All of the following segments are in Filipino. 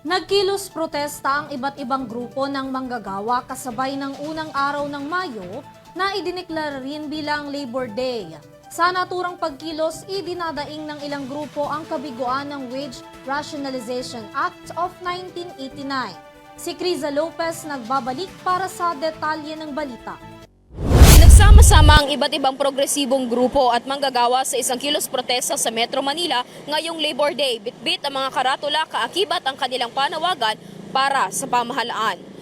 Nagkilos protesta ang iba't ibang grupo ng manggagawa kasabay ng unang araw ng Mayo na idineklara rin bilang Labor Day. Sa naturang pagkilos, idinadaing ng ilang grupo ang kabiguan ng Wage Rationalization Act of 1989. Si Criza Lopez nagbabalik para sa detalye ng balita. Nagsama-sama ang iba't ibang progresibong grupo at manggagawa sa isang kilos protesta sa Metro Manila ngayong Labor Day. Bitbit ang mga karatula, kaakibat ang kanilang panawagan para sa pamahalaan.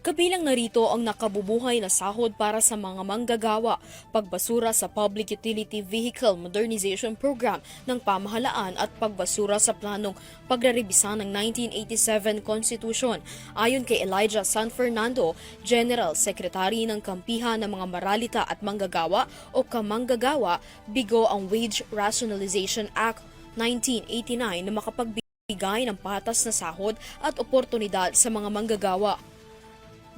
Kabilang narito ang nakabubuhay na sahod para sa mga manggagawa, pagbasura sa Public Utility Vehicle Modernization Program ng pamahalaan at pagbasura sa planong pagrerebisa ng 1987 Constitution. Ayon kay Elijah San Fernando, General Secretary ng Kampihan ng mga Maralita at Manggagawa o Kamanggagawa, bigo ang Wage Rationalization Act 1989 na makapagbigay ng patas na sahod at oportunidad sa mga manggagawa.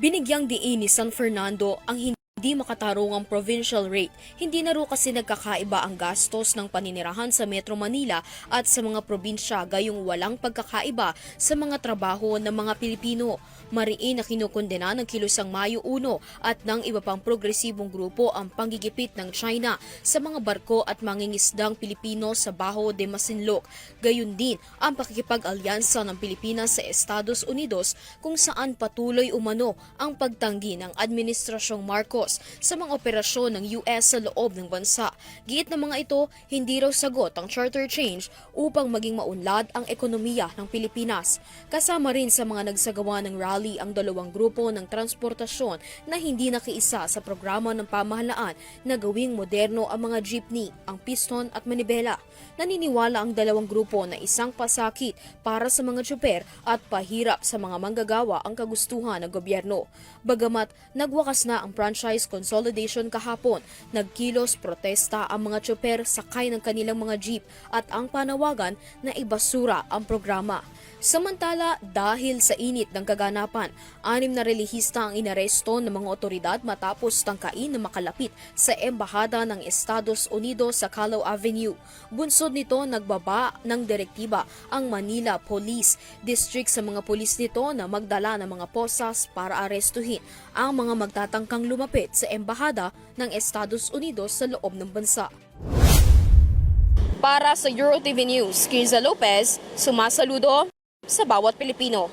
Binigyang diin ni San Fernando ang hindi makatarungang provincial rate. Hindi na ro kasi nagkakaiba ang gastos ng paninirahan sa Metro Manila at sa mga probinsya, gayong walang pagkakaiba sa mga trabaho ng mga Pilipino. Mariin na kinukondena ng Kilusang Mayo 1 at ng iba pang progresibong grupo ang panggigipit ng China sa mga barko at mangingisdang Pilipino sa Baho de Masinloc. Gayon din ang pakikipag-alyansa ng Pilipinas sa Estados Unidos kung saan patuloy umano ang pagtanggi ng Administrasyong Marcos sa mga operasyon ng US sa loob ng bansa. Giit ng mga ito, hindi raw sagot ang charter change upang maging maunlad ang ekonomiya ng Pilipinas. Kasama rin sa mga nagsagawa ng rally ang dalawang grupo ng transportasyon na hindi nakiisa sa programa ng pamahalaan na gawing moderno ang mga jeepney, ang piston at manibela. Naniniwala ang dalawang grupo na isang pasakit para sa mga tsuper at pahirap sa mga manggagawa ang kagustuhan ng gobyerno. Bagamat nagwakas na ang franchise consolidation kahapon, nagkilos protesta ang mga tsuper sakay ng kanilang mga jeep at ang panawagan na ibasura ang programa. Samantala, dahil sa init ng kaganapan, 6 na relihista ang inaresto ng mga otoridad matapos tangkain na makalapit sa Embahada ng Estados Unidos sa Callao Avenue. Bunsod nito, nagbaba ng direktiba ang Manila Police District sa mga pulis nito na magdala ng mga posas para arestuhin ang mga magtatangkang lumapit sa Embahada ng Estados Unidos sa loob ng bansa. Para sa EuroTV News, Criza Lopez, sumasaludo sa bawat Pilipino.